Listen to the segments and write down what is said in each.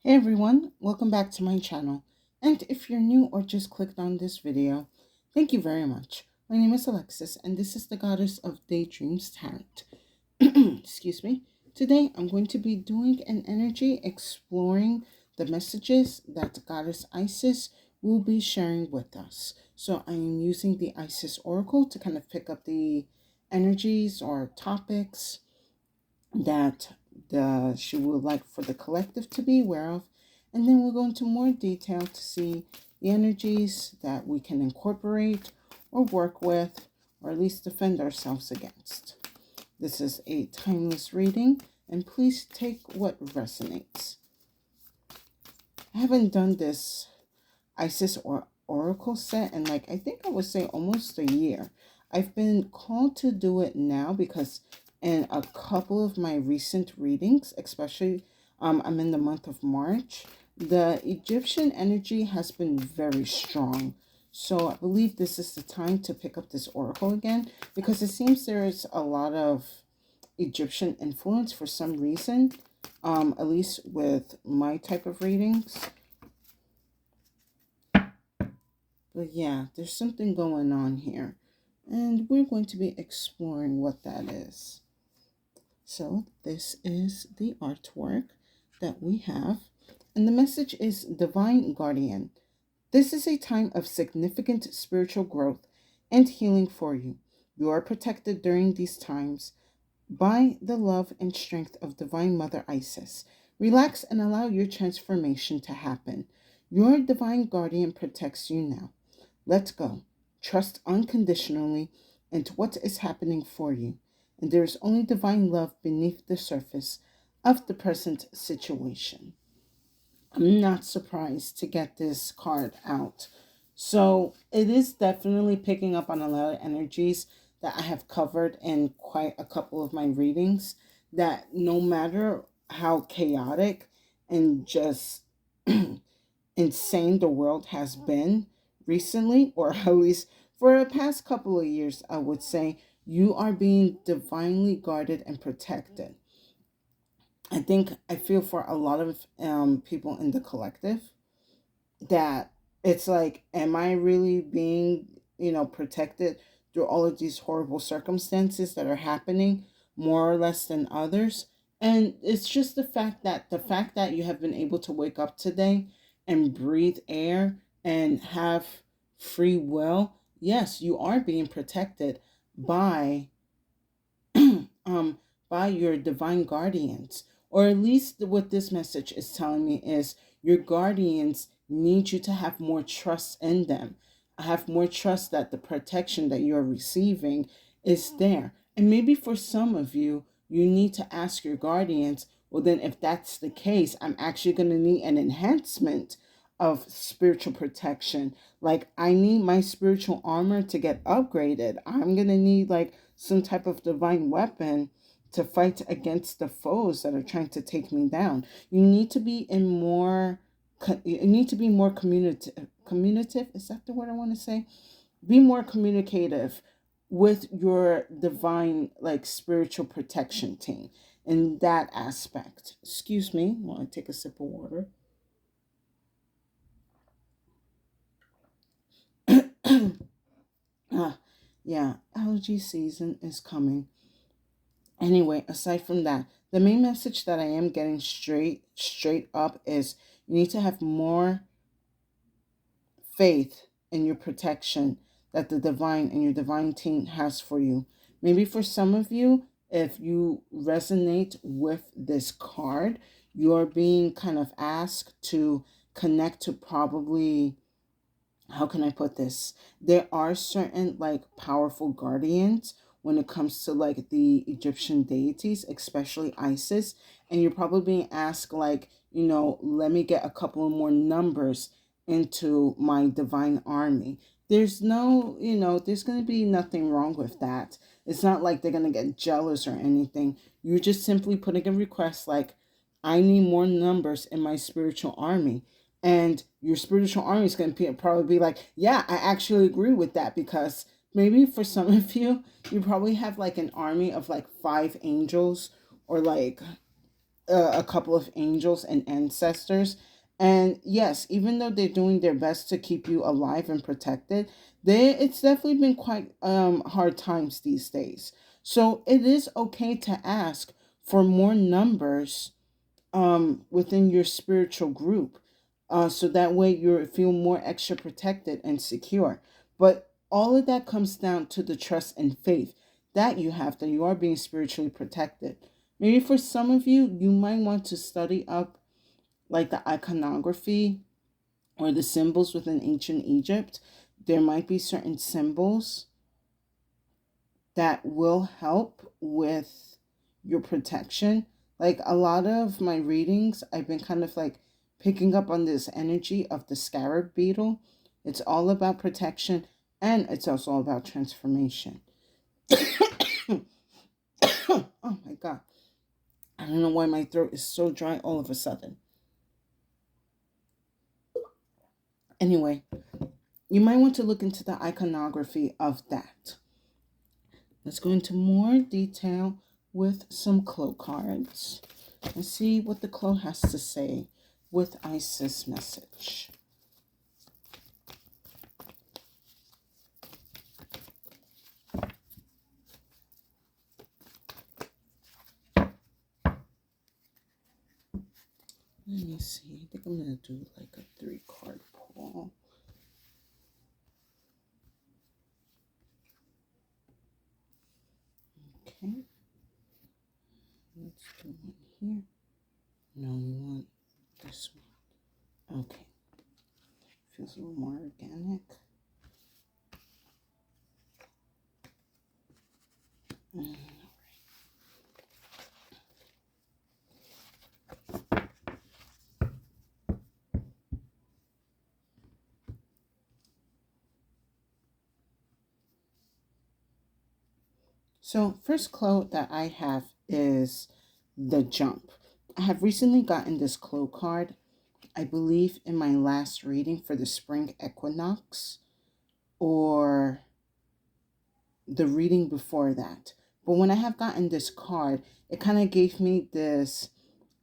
Hey everyone, welcome back to my channel. And if you're new or just clicked on this video, thank you very much. My name is Alexis and this is the Goddess of Daydreams Tarot. Excuse me. Today I'm going to be doing an energy exploring the messages that Goddess Isis will be sharing with us. So I am using the Isis Oracle to kind of pick up the energies or topics that she would like for the collective to be aware of. And then we'll go into more detail to see the energies that we can incorporate or work with, or at least defend ourselves against. This is a timeless reading, and please take what resonates. I haven't done this Isis or Oracle set in I think I would say almost a year. I've been called to do it now because in a couple of my recent readings, especially I'm in the month of March, the Egyptian energy has been very strong. So I believe this is the time to pick up this oracle again because it seems there's a lot of Egyptian influence for some reason, at least with my type of readings. But yeah, there's something going on here. And we're going to be exploring what that is. So this is the artwork that we have. And the message is Divine Guardian. This is a time of significant spiritual growth and healing for you. You are protected during these times by the love and strength of Divine Mother Isis. Relax and allow your transformation to happen. Your Divine Guardian protects you now. Let go. Trust unconditionally into what is happening for you. And there is only divine love beneath the surface of the present situation. I'm not surprised to get this card out. So it is definitely picking up on a lot of energies that I have covered in quite a couple of my readings, that no matter how chaotic and just insane the world has been recently, or at least for the past couple of years, I would say, you are being divinely guarded and protected. I feel for a lot of people in the collective that it's like, am I really being, protected through all of these horrible circumstances that are happening more or less than others? And it's just the fact that you have been able to wake up today and breathe air and have free will. Yes, you are being protected by um by your divine guardians, or at least what this message is telling me is your guardians need you to have more trust in them. Have more trust that the protection that you're receiving is there. And maybe for some of you, you need to ask your guardians, well, then if that's the case, I'm actually going to need an enhancement of spiritual protection. Like, I need my spiritual armor to get upgraded. I'm going to need some type of divine weapon to fight against the foes that are trying to take me down. You need to be more communicative, is that the word I want to say? Be more communicative with your divine spiritual protection team in that aspect. Excuse me while I take a sip of water. Ah, yeah, allergy season is coming. Anyway, aside from that, the main message that I am getting straight up is you need to have more faith in your protection that the divine and your divine team has for you. Maybe for some of you, if you resonate with this card, you're being kind of asked to connect to probably, how can I put this? There are certain powerful guardians when it comes to the Egyptian deities, especially Isis, and you're probably being asked let me get a couple of more numbers into my divine army. There's no, there's going to be nothing wrong with that. It's not like they're going to get jealous or anything. You're just simply putting a request I need more numbers in my spiritual army. And your spiritual army is going to probably be like, yeah, I actually agree with that, because maybe for some of you, you probably have an army of 5 angels, or a couple of angels and ancestors. And yes, even though they're doing their best to keep you alive and protected, it's definitely been quite hard times these days. So it is okay to ask for more numbers within your spiritual group, so that way you feel more extra protected and secure. But all of that comes down to the trust and faith that you have that you are being spiritually protected. Maybe for some of you, you might want to study up like the iconography or the symbols within ancient Egypt. There might be certain symbols that will help with your protection. Like a lot of my readings, I've been kind of like picking up on this energy of the scarab beetle. It's all about protection, and it's also about transformation. Oh my God. I don't know why my throat is so dry all of a sudden. Anyway, you might want to look into the iconography of that. Let's go into more detail with some Clow cards and see what the Clow has to say with Isis message. Let me see. I think I'm going to do like a 3-card pull. Okay. Let's do one here. No, we want this one. Okay. Feels a little more organic. So, first Clow that I have is the Jump. I have recently gotten this Clow card, I believe, in my last reading for the spring equinox, or the reading before that. But when I have gotten this card, it kind of gave me this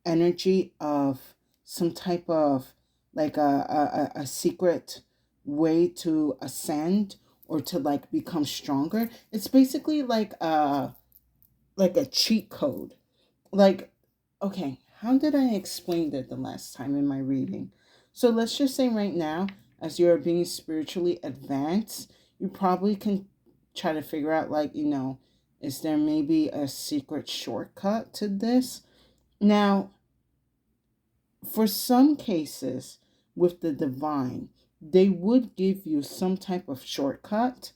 energy of some type of like a secret way to ascend or to like become stronger. It's basically like a cheat code. Like, okay, how did I explain that the last time in my reading? So let's just say right now, as you're being spiritually advanced, you probably can try to figure out, like, is there maybe a secret shortcut to this? Now, for some cases with the divine, they would give you some type of shortcut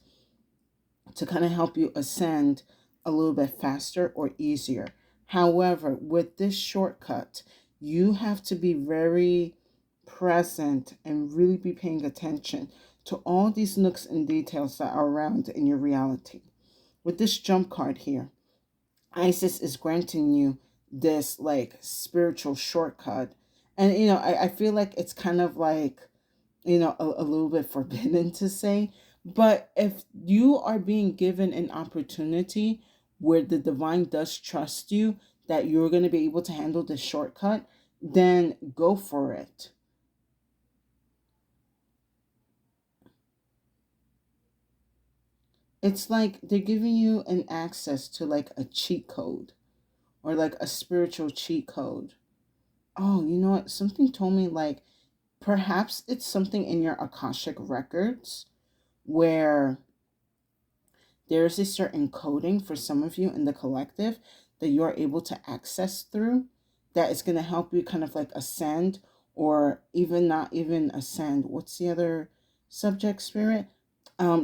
to kind of help you ascend a little bit faster or easier. However, with this shortcut, you have to be very present and really be paying attention to all these nooks and details that are around in your reality. With this jump card here, Isis is granting you this like spiritual shortcut. And I feel like it's kind of like, a little bit forbidden to say. But if you are being given an opportunity where the divine does trust you that you're going to be able to handle the shortcut, then go for it. It's like they're giving you an access to like a cheat code or like a spiritual cheat code. Oh, you know what? Something told me like perhaps it's something in your Akashic records where there's a certain coding for some of you in the collective that you're able to access through that is going to help you kind of like ascend, or even not even ascend. What's the other subject, spirit?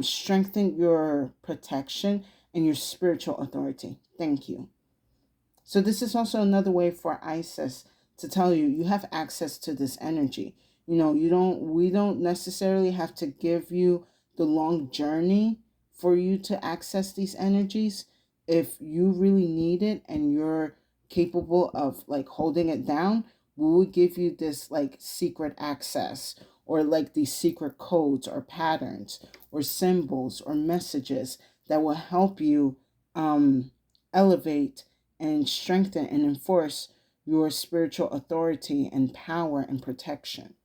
Strengthen your protection and your spiritual authority. Thank you. So this is also another way for Isis to tell you you have access to this energy. We don't necessarily have to give you the long journey for you to access these energies. If you really need it and you're capable of like holding it down, we will give you this like secret access, or like these secret codes or patterns or symbols or messages that will help you elevate and strengthen and enforce your spiritual authority and power and protection.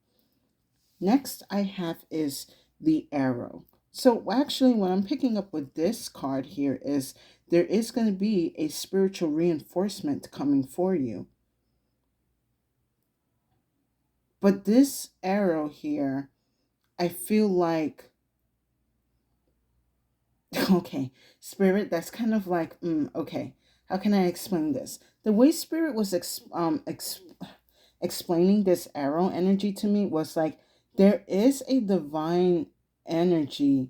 Next I have is the arrow. So actually what I'm picking up with this card here is there is going to be a spiritual reinforcement coming for you. But this arrow here, I feel like, okay, Spirit, that's kind of like, okay, how can I explain this? The way Spirit was explaining this arrow energy to me was like, there is a divine energy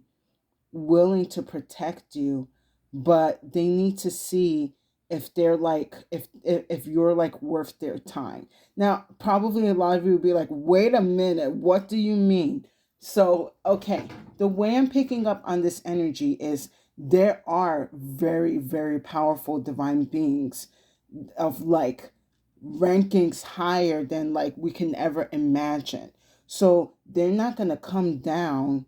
willing to protect you, but they need to see if they're like if you're like worth their time. Now, probably a lot of you would be like, "Wait a minute, what do you mean?" So, okay, the way I'm picking up on this energy is there are very, very powerful divine beings of like rankings higher than like we can ever imagine. So, they're not going to come down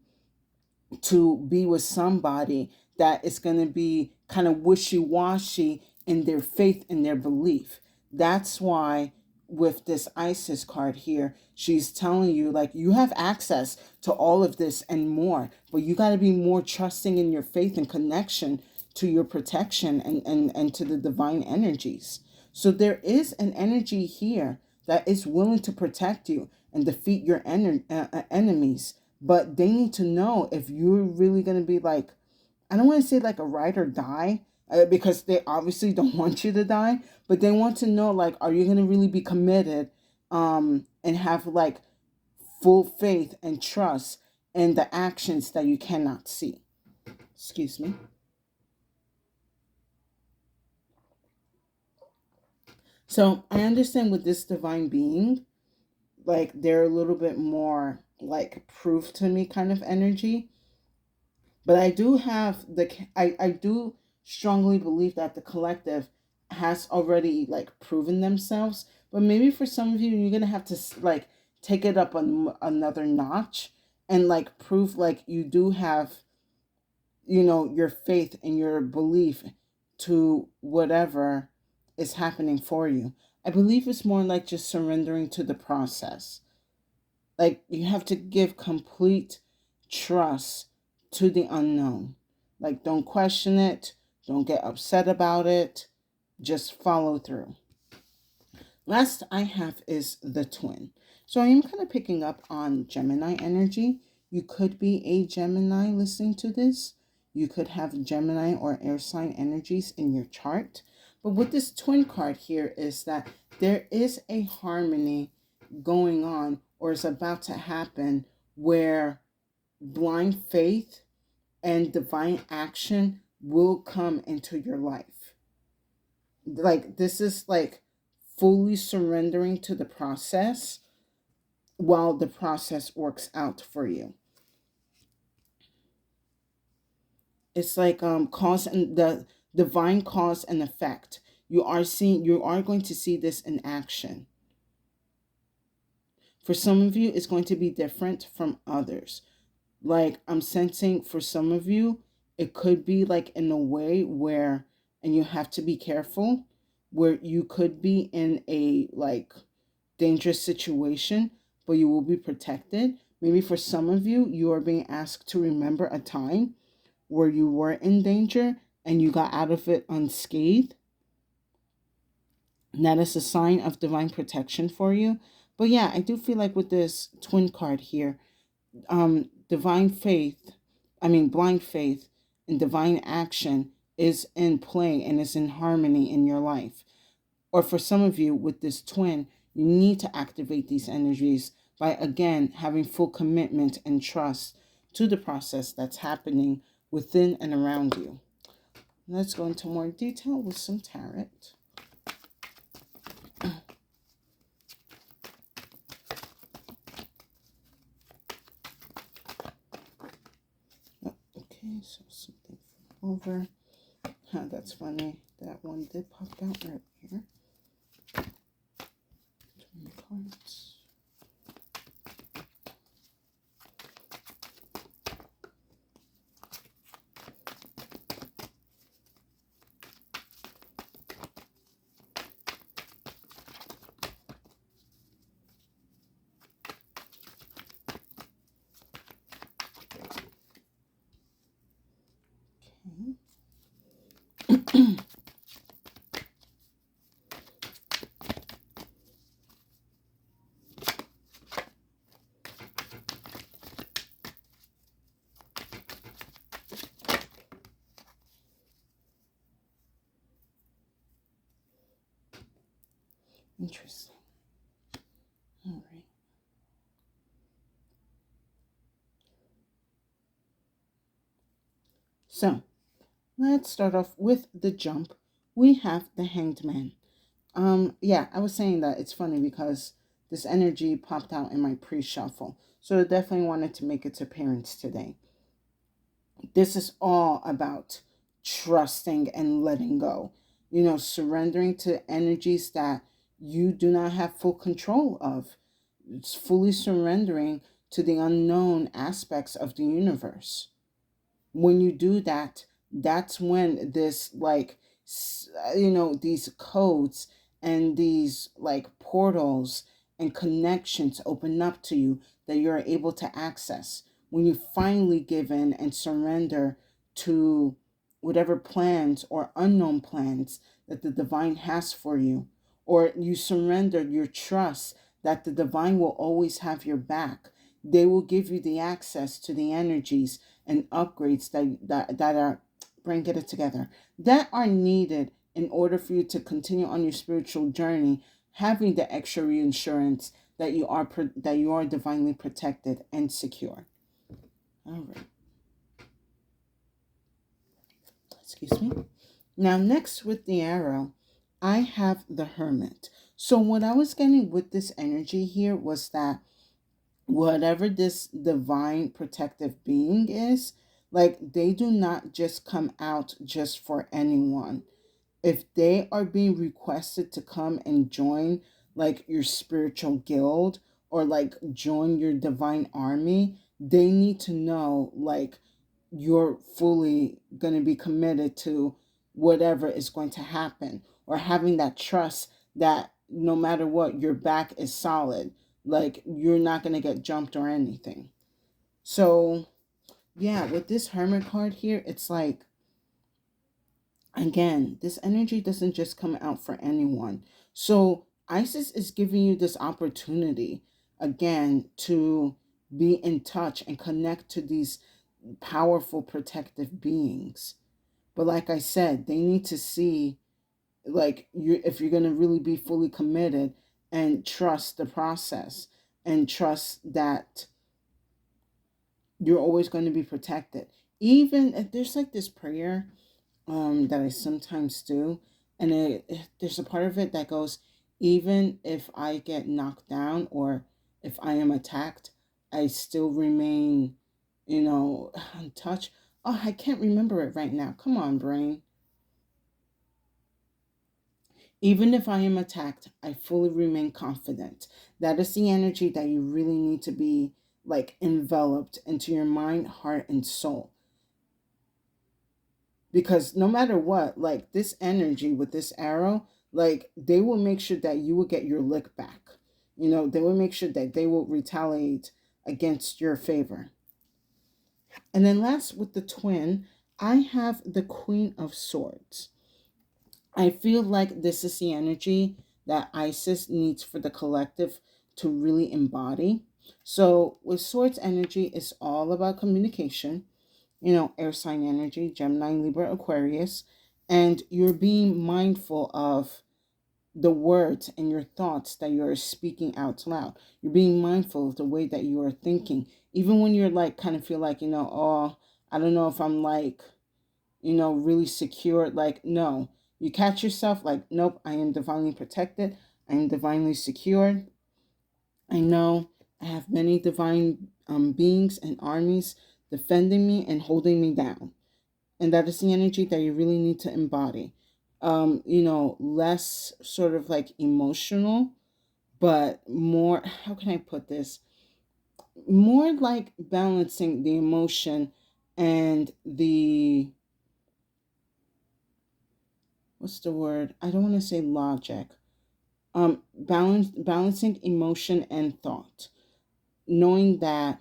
to be with somebody that is going to be kind of wishy-washy in their faith and their belief. That's why with this Isis card here, she's telling you like you have access to all of this and more, but you got to be more trusting in your faith and connection to your protection and to the divine energies. So there is an energy here that is willing to protect you and defeat your enemies, but they need to know if you're really going to be like, I don't want to say like a ride or die, because they obviously don't want you to die, but they want to know like, are you going to really be committed and have like full faith and trust in the actions that you cannot see. Excuse me. So I understand with this divine being, like they're a little bit more like proof to me kind of energy. But I do have I do strongly believe that the collective has already like proven themselves. But maybe for some of you, you're gonna have to like take it up on another notch and like prove like you do have, you know, your faith and your belief to whatever is happening for you. I believe it's more like just surrendering to the process. Like you have to give complete trust to the unknown. Like don't question it, don't get upset about it, just follow through. Last I have is the twin. So I am kind of picking up on Gemini energy. You could be a Gemini listening to this. You could have Gemini or air sign energies in your chart. But with this twin card here is that there is a harmony going on or is about to happen where blind faith and divine action will come into your life. Like this is like fully surrendering to the process while the process works out for you. It's like cause and the divine cause and effect. You are going to see this in action. For some of you, it's going to be different from others. Like I'm sensing for some of you, it could be like in a way where, and you have to be careful, where you could be in a like dangerous situation, but you will be protected. Maybe for some of you, you are being asked to remember a time where you were in danger and you got out of it unscathed. And that is a sign of divine protection for you. But yeah, I do feel like with this twin card here, divine faith, blind faith and divine action is in play and is in harmony in your life. Or for some of you with this twin, you need to activate these energies by again having full commitment and trust to the process that's happening within and around you. Let's go into more detail with some tarot. Okay, so something over. That's funny. That one did pop out right here. 20 cards. Interesting. All right. So let's start off with the jump. We have the Hanged Man. Yeah, I was saying that it's funny because this energy popped out in my pre-shuffle. So I definitely wanted to make its appearance today. This is all about trusting and letting go. Surrendering to energies that you do not have full control of. It's fully surrendering to the unknown aspects of the universe. When you do that, that's when this these codes and these like portals and connections open up to you that you're able to access. When you finally give in and surrender to whatever plans or unknown plans that the divine has for you, or you surrender your trust that the divine will always have your back, they will give you the access to the energies and upgrades that are, bring get it together, that are needed in order for you to continue on your spiritual journey, having the extra reinsurance that you are divinely protected and secure. All right. Excuse me. Now, next with the arrow, I have the Hermit. So what I was getting with this energy here was that whatever this divine protective being is, like, they do not just come out just for anyone. If they are being requested to come and join like your spiritual guild or like join your divine army, they need to know like you're fully going to be committed to whatever is going to happen, or having that trust that no matter what, your back is solid, like you're not going to get jumped or anything. So yeah, with this Hermit card here, it's like, again, this energy doesn't just come out for anyone. So Isis is giving you this opportunity again to be in touch and connect to these powerful protective beings. But like I said, they need to see, like, you, if you're going to really be fully committed and trust the process and trust that you're always going to be protected. Even if there's like this prayer that I sometimes do, and there's a part of it that goes, even if I get knocked down or if I am attacked, I still remain, untouched. Oh, I can't remember it right now. Come on, brain. Even if I am attacked, I fully remain confident. That is the energy that you really need to be like enveloped into your mind, heart, and soul. Because no matter what, like this energy with this arrow, like they will make sure that you will get your lick back. They will make sure that they will retaliate against your favor. And then last with the twin, I have the Queen of Swords. I feel like this is the energy that Isis needs for the collective to really embody. So with Swords energy, it's all about communication, air sign energy, Gemini, Libra, Aquarius, and you're being mindful of the words and your thoughts that you're speaking out loud. You're being mindful of the way that you are thinking, even when you're like kind of feel like, oh, I don't know if I'm like, really secure. Like, no, you catch yourself like, nope, I am divinely protected. I am divinely secured. I know I have many divine beings and armies defending me and holding me down. And that is the energy that you really need to embody. Less sort of like emotional, but more, how can I put this? More like balancing the emotion and the, what's the word? I don't want to say logic. Balancing emotion and thought. Knowing that,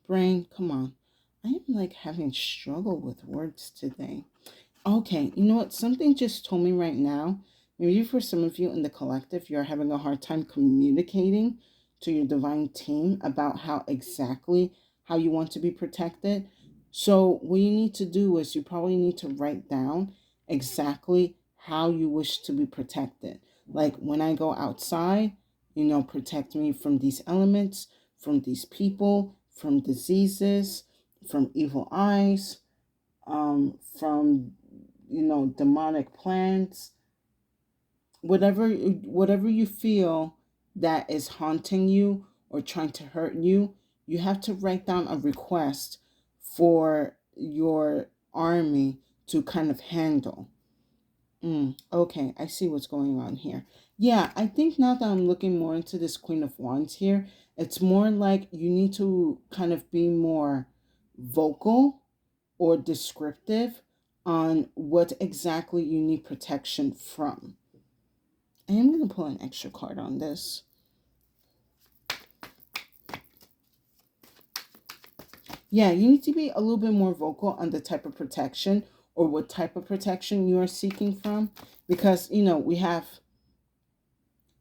brain, come on. I am like having struggle with words today. Okay, you know what? Something just told me right now. Maybe for some of you in the collective, you're having a hard time communicating to your divine team about how you want to be protected. So what you need to do is you probably need to write down exactly how you wish to be protected. Like when I go outside, protect me from these elements, from these people, from diseases, from evil eyes, from demonic plans, whatever you feel that is haunting you or trying to hurt you. You have to write down a request for your army to kind of handle. Okay, I see what's going on here. Yeah, I think now that I'm looking more into this Queen of Wands here, it's more like you need to kind of be more vocal or descriptive on what exactly you need protection from. I am going to pull an extra card on this. Yeah, you need to be a little bit more vocal on the type of protection or what type of protection you are seeking from. Because, we have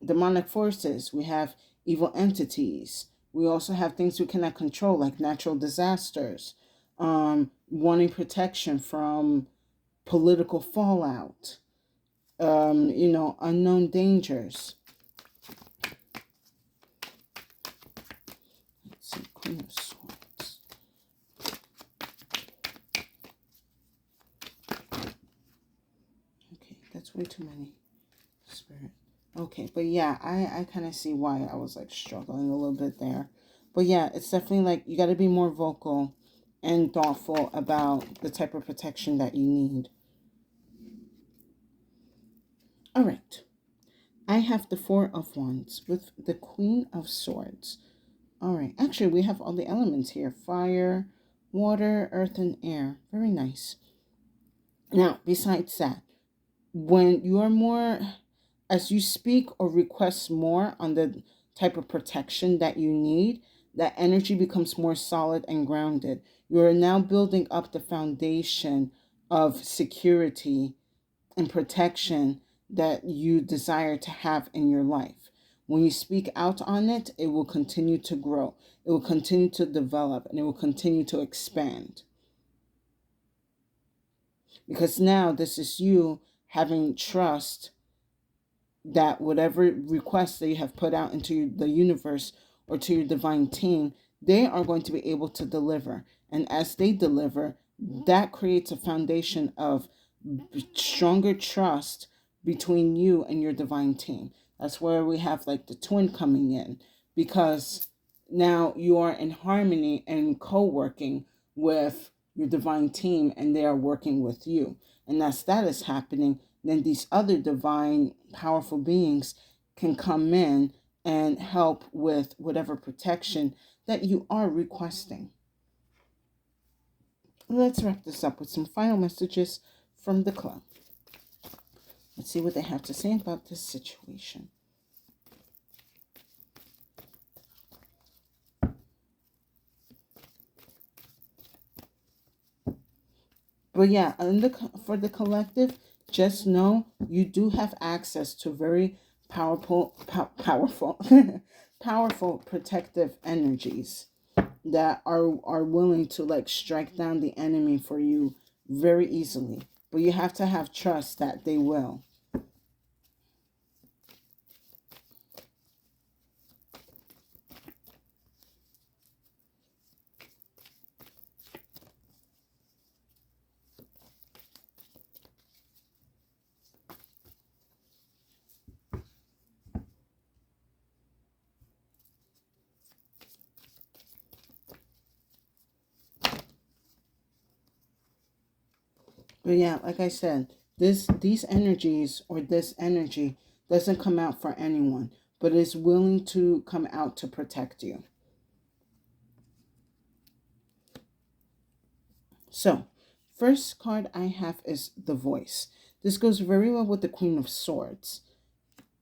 demonic forces, we have evil entities, we also have things we cannot control, like natural disasters, wanting protection from political fallout, unknown dangers. Let's see, Queen of Swords. Okay, that's way too many. Spirit. Okay, but yeah, I kind of see why I was like struggling a little bit there. But yeah, it's definitely like you got to be more vocal and thoughtful about the type of protection that you need. All right. I have the Four of Wands with the Queen of Swords. All right. Actually, we have all the elements here. Fire, water, earth, and air. Very nice. Now, besides that, when you are more, as you speak or request more on the type of protection that you need, that energy becomes more solid and grounded. You are now building up the foundation of security and protection that you desire to have in your life. When you speak out on it, it will continue to grow, it will continue to develop, and it will continue to expand. Because now this is you having trust that whatever requests that you have put out into the universe or to your divine team, they are going to be able to deliver. And as they deliver, that creates a foundation of stronger trust between you and your divine team. That's where we have like the twin coming in, because now you are in harmony and co-working with your divine team, and they are working with you. And as that is happening, then these other divine powerful beings can come in and help with whatever protection that you are requesting. Let's wrap this up with some final messages from the Clow. Let's see what they have to say about this situation. But yeah, for the collective, just know you do have access to very powerful, powerful protective energies that are willing to like strike down the enemy for you very easily. But you have to have trust that they will. But yeah, like I said, these energies or this energy doesn't come out for anyone, but is willing to come out to protect you. So, first card I have is the Voice. This goes very well with the Queen of Swords.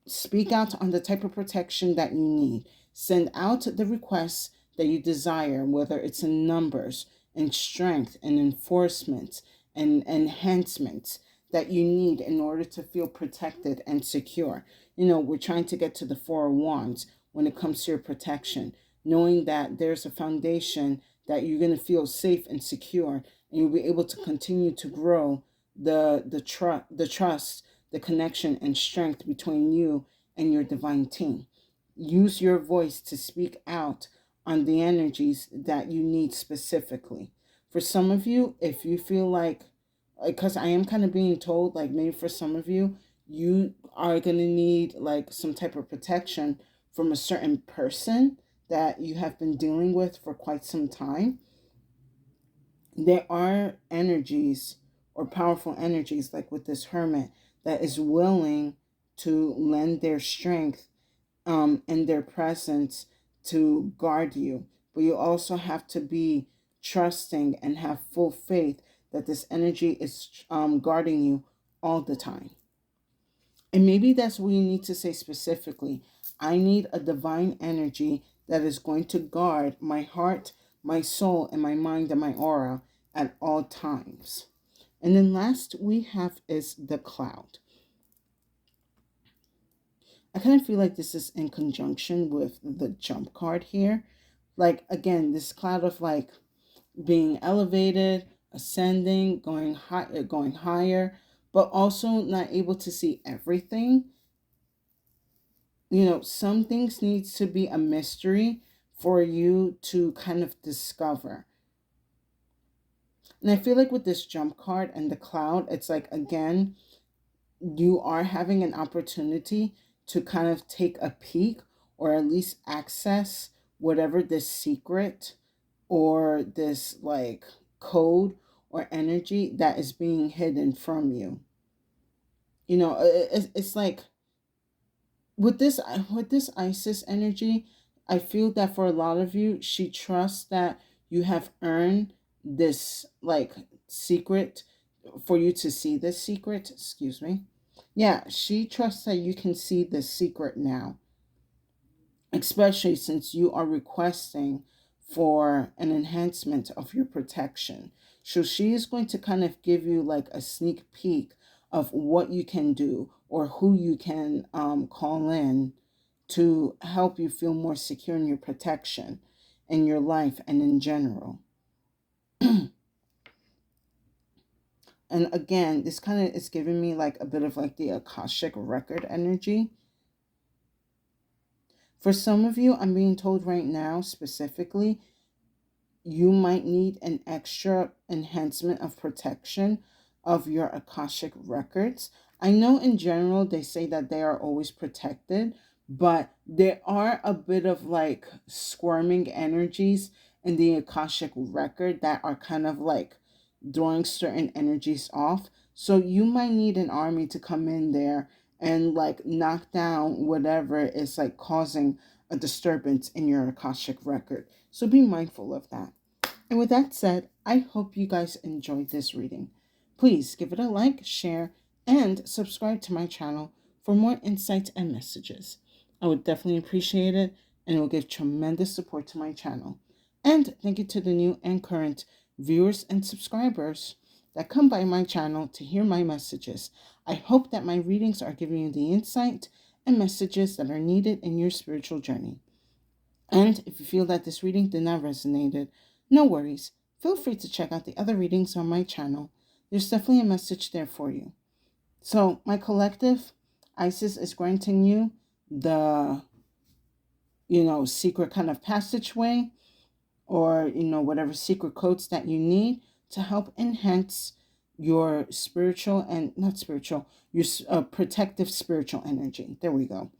Speak out on the type of protection that you need. Send out the requests that you desire, whether it's in numbers and strength and enforcement and enhancements that you need in order to feel protected and secure. We're trying to get to the Four of Wands when it comes to your protection, knowing that there's a foundation that you're going to feel safe and secure, and you'll be able to continue to grow the trust the connection and strength between you and your divine team. Use your voice to speak out on the energies that you need specifically. For some of you, if you feel like, because I am kind of being told, like maybe for some of you, you are going to need like some type of protection from a certain person that you have been dealing with for quite some time. There are energies or powerful energies, like with this hermit, that is willing to lend their strength and their presence to guard you. But you also have to be trusting and have full faith that this energy is guarding you all the time. And maybe that's what you need to say specifically. I need a divine energy that is going to guard my heart, my soul, and my mind and my aura at all times. And then last we have is the cloud. I kind of feel like this is in conjunction with the jump card here. Like, again, this cloud of like being elevated, ascending, going high, going higher, but also not able to see everything. You know, some things needs to be a mystery for you to kind of discover. And I feel like with this jump card and the cloud, it's like, again, you are having an opportunity to kind of take a peek or at least access whatever this secret or this like code or energy that is being hidden from you. You know, it's like with this Isis energy, I feel that for a lot of you, she trusts that you have earned this like secret for you to see this secret. Excuse me. Yeah, she trusts that you can see this secret now, especially since you are requesting for an enhancement of your protection. So she is going to kind of give you like a sneak peek of what you can do or who you can call in to help you feel more secure in your protection in your life and in general. And again, this kind of is giving me like a bit of like the Akashic record energy. For some of you, I'm being told right now specifically, you might need an extra enhancement of protection of your Akashic records. I know in general they say that they are always protected, but there are a bit of like squirming energies in the Akashic record that are kind of like throwing certain energies off. So you might need an army to come in there and like knock down whatever is like causing a disturbance in your Akashic record. So be mindful of that. And with that said, I hope you guys enjoyed this reading. Please give it a like, share, and subscribe to my channel for more insights and messages. I would definitely appreciate it, and it will give tremendous support to my channel. And thank you to the new and current viewers and subscribers that come by my channel to hear my messages. I hope that my readings are giving you the insight and messages that are needed in your spiritual journey. And if you feel that this reading did not resonate, no worries. Feel free to check out the other readings on my channel. There's definitely a message there for you. So my collective, Isis, is granting you the, secret kind of passageway or, whatever secret codes that you need to help enhance your spiritual and not spiritual, your protective spiritual energy. There we go.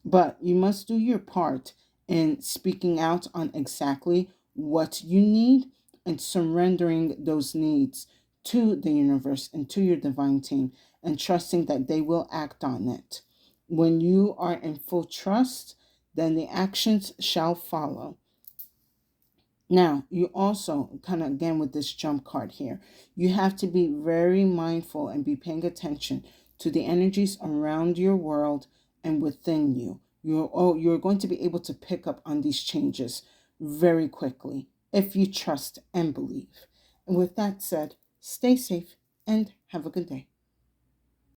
But you must do your part in speaking out on exactly what you need and surrendering those needs to the universe and to your divine team and trusting that they will act on it. When you are in full trust, then the actions shall follow. Now, you also, kind of again with this jump card here, you have to be very mindful and be paying attention to the energies around your world and within you. You're going to be able to pick up on these changes very quickly if you trust and believe. And with that said, stay safe and have a good day.